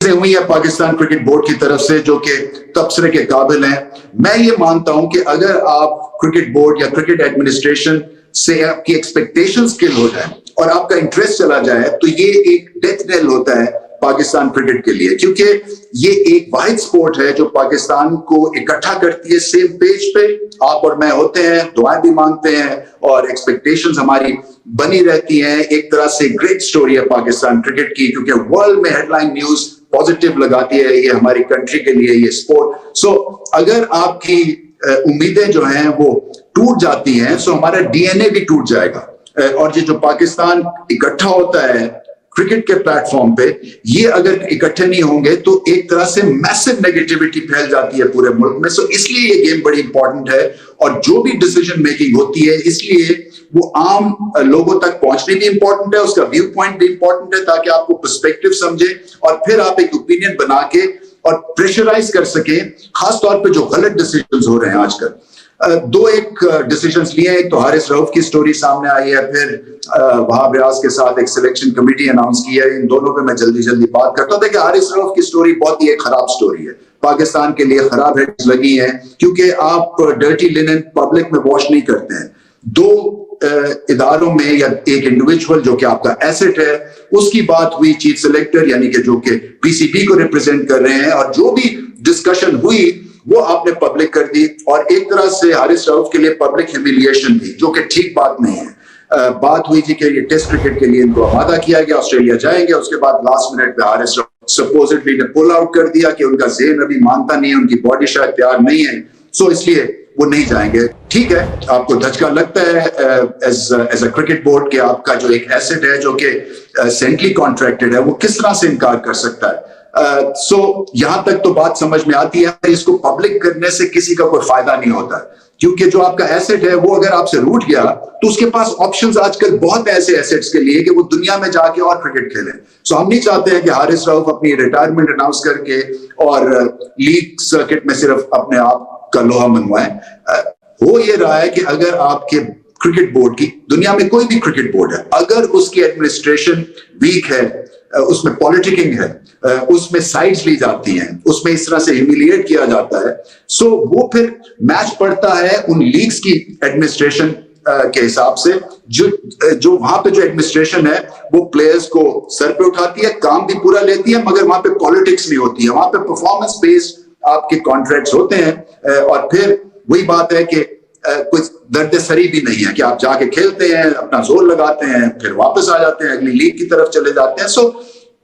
हुई है Pakistan cricket board की तरफ से जो कि तबसरे के काबिल हैं। मैं ये मानता हूं कि अगर आप क्रिकेट बोर्ड या क्रिकेट एडमिनिस्ट्रेशन से आपकी एक्सपेक्टेशंस किल हो जाए और आपका इंटरेस्ट चला जाए तो ये एक डेथ नेल होता है पाकिस्तान क्रिकेट के लिए, क्योंकि ये एक वाहिद स्पोर्ट है जो पाकिस्तान को इकट्ठा करती है सेम पेज पे। आप और मैं होते हैं, दुआएं भी मांगते हैं और एक्सपेक्टेशंस हमारी बनी रहती हैं। एक तरह से ग्रेट स्टोरी है पाकिस्तान क्रिकेट की, क्योंकि वर्ल्ड में हेडलाइन न्यूज पॉजिटिव लगाती है ये हमारी कंट्री के लिए ये स्पोर्ट। सो अगर आपकी उम्मीदें जो हैं वो टूट जाती हैं सो हमारा डीएनए भी टूट जाएगा। और ये जो पाकिस्तान इकट्ठा होता है क्रिकेट के प्लेटफॉर्म पे, ये अगर इकट्ठे नहीं होंगे तो एक तरह से मैसिव नेगेटिविटी फैल जाती है पूरे मुल्क में। सो इसलिए ये गेम बड़ी इंपॉर्टेंट है और जो भी डिसीजन मेकिंग होती है इसलिए वो आम लोगों तक पहुंचनी भी इंपॉर्टेंट है, उसका व्यू पॉइंट भी इंपॉर्टेंट है ताकि आपको पर्सपेक्टिव समझे और फिर आप एक ओपिनियन बना के और प्रेशराइज कर सके, खास तौर पे जो गलत डिसीजंस हो रहे हैं आजकल। दो एक डिसीजंस लिए, एक तो हारिस रऊफ की स्टोरी सामने आई है, फिर वहाब रियाज के साथ एक सिलेक्शन कमेटी अनाउंस की है। इन दोनों पे मैं जल्दी बात करता हूं। देखिए हारिस रऊफ की स्टोरी बहुत ही एक खराब स्टोरी है, पाकिस्तान के लिए खराब हेड्स लगी है क्योंकि आप डर्टी लिनन पब्लिक में वॉश नहीं करते हैं। दो इदारों में या एक इंडिविजुअल जो कि आपका एसेट है उसकी बात हुई चीफ सेलेक्टर यानी कि जो कि पीसीबी को रिप्रेजेंट कर रहे हैं, और जो भी डिस्कशन हुई वो आपने पब्लिक कर दी और एक तरह से हारिस रऊफ के लिए पब्लिक ह्यूमिलिएशन थी, जो कि ठीक बात नहीं है। बात हुई थी कि ये टेस्ट क्रिकेट के लिए इनको आमादा किया गया, ऑस्ट्रेलिया जाएंगे, उसके बाद लास्ट मिनट पे हारिस रऊफ सपोजिटली ने पुल आउट कर दिया कि उनका ज़हन अभी मानता नहीं है, उनकी बॉडी शायद तैयार नहीं है, सो इसलिए वो नहीं जाएंगे। ठीक है, आपको धचका लगता है एज अ क्रिकेट बोर्ड के आपका जो एक एसेट है जो कि सेंट्रली कॉन्ट्रैक्टेड है वो किस तरह से इनकार कर सकता है। सो यहां तक तो बात समझ में आती है। इसको पब्लिक करने से किसी का कोई फायदा नहीं होता क्योंकि जो आपका एसेट है वो अगर आपसे रूठ गया तो उसके पास ऑप्शंस आजकल बहुत ऐसे एसेट्स के लिए कि वो दुनिया में जाके और क्रिकेट खेलें। सो हम नहीं चाहते हैं कि हारिस रऊफ अपनी रिटायरमेंट अनाउंस करके और लीग सर्किट में सिर्फ अपने आप का लोहा मनवाएं। हो ये रहा है कि अगर आपके क्रिकेट बोर्ड की, दुनिया में कोई भी क्रिकेट बोर्ड है, अगर उसकी एडमिनिस्ट्रेशन वीक है, उसमें पॉलिटिकिंग है, उसमें साइड्स ली जाती हैं, उसमें इस तरह से ह्यूमिलिएट किया जाता है, सो वो फिर मैच पड़ता है उन लीग्स की एडमिनिस्ट्रेशन के हिसाब से जो वहां पे जो एडमिनिस्ट्रेशन है वो प्लेयर्स को सर पे उठाती है, काम भी पूरा लेती है, मगर वहां पे पॉलिटिक्स नहीं होती है, वहां पे परफॉर्मेंस बेस्ड आपके कॉन्ट्रैक्ट्स होते हैं। और फिर वही बात है कि कुछ दर्द सरी भी नहीं है कि आप जाके खेलते हैं, अपना जोर लगाते हैं, फिर वापस आ जाते हैं, अगली लीग की तरफ चले जाते हैं। सो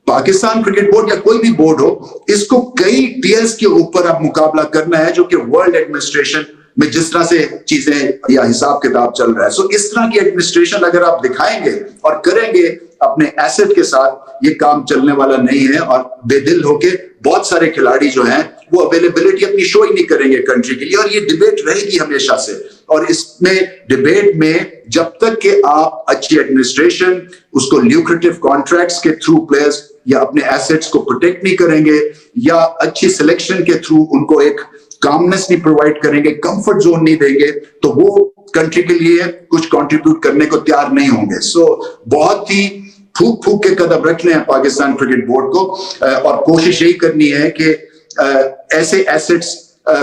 पाकिस्तान क्रिकेट बोर्ड या कोई भी बोर्ड हो, इसको कई टीयर्स के ऊपर अब मुकाबला करना है जो कि वर्ल्ड एडमिनिस्ट्रेशन में जिस तरह से चीजें या हिसाब किताब चल रहा है। सो इस तरह की एडमिनिस्ट्रेशन अगर आप दिखाएंगे और करेंगे अपने एसेट के साथ, ये काम चलने वाला नहीं है। और बेदिल होके बहुत सारे खिलाड़ी जो हैं वो अवेलेबिलिटी अपनी शो ही नहीं करेंगे कंट्री के लिए, और ये डिबेट रहेगी हमेशा से। और इसमें डिबेट में जब तक कि आप अच्छी एडमिनिस्ट्रेशन, उसको ल्यूक्रेटिव कॉन्ट्रैक्ट्स के थ्रू प्लेयर्स या अपने एसेट्स को प्रोटेक्ट नहीं करेंगे, या अच्छी सिलेक्शन के थ्रू उनको एक कामनेस नहीं प्रोवाइड करेंगे, कंफर्ट जोन नहीं देंगे, तो वो कंट्री के लिए कुछ कंट्रीब्यूट करने को तैयार नहीं होंगे। सो बहुत ही फूक के कदम रखने हैं पाकिस्तान क्रिकेट बोर्ड को, और कोशिश यही करनी है कि ऐसे एसेट्स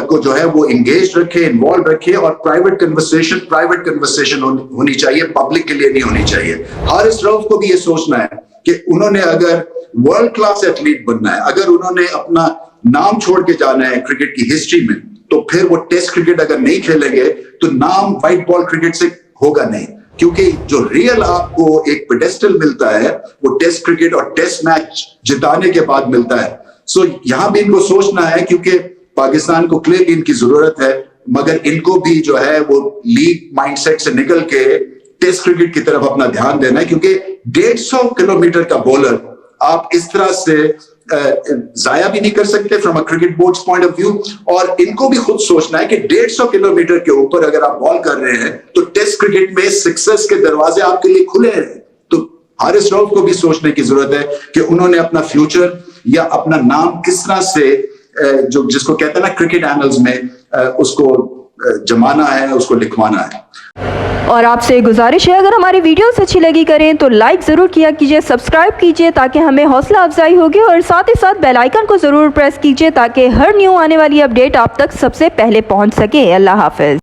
को जो है वो इंगेज रखे, इन्वॉल्व रखे, और प्राइवेट कन्वर्सेशन होनी चाहिए, पब्लिक के लिए नहीं होनी चाहिए। हारिस रऊफ को भी ये सोचना है कि उन्होंने अगर वर्ल्ड क्लास एथलीट बनना है, अगर उन्होंने अपना नाम छोड़ के जाना है क्रिकेट की हिस्ट्री में, तो फिर वो टेस्ट क्रिकेट अगर नहीं खेलेंगे तो नाम व्हाइट बॉल क्रिकेट से होगा नहीं, क्योंकि जो रियल आपको एक पेडेस्टल मिलता है वो टेस्ट क्रिकेट और टेस्ट मैच जिताने के बाद मिलता है। सो यहां भी इनको सोचना है, क्योंकि पाकिस्तान को क्लियरली इनकी जरूरत है, मगर इनको भी जो है वो लीग माइंडसेट से निकल के टेस्ट क्रिकेट की तरफ अपना ध्यान देना है, क्योंकि 150 किलोमीटर का बॉलर आप इस तरह से जाया भी नहीं कर सकते from a cricket boards point of view. और इनको भी खुद सोचना है कि 150 किलोमीटर के ऊपर अगर आप बॉल कर रहे हैं तो टेस्ट क्रिकेट में सक्सेस के दरवाजे आपके लिए खुले हैं। तो हारिस रऊफ को भी सोचने की जरूरत है कि उन्होंने अपना फ्यूचर या अपना नाम किस तरह से, जो जिसको कहते हैं ना क्रिकेट एनल्स में, उसको जमाना है, उसको लिखवाना है। और आपसे गुजारिश है, अगर हमारी वीडियोस अच्छी लगी करें तो लाइक ज़रूर किया कीजिए, सब्सक्राइब कीजिए ताकि हमें हौसला अफजाई होगी, और साथ ही साथ बेल आइकन को ज़रूर प्रेस कीजिए ताकि हर न्यू आने वाली अपडेट आप तक सबसे पहले पहुंच सके। अल्लाह हाफ़िज़।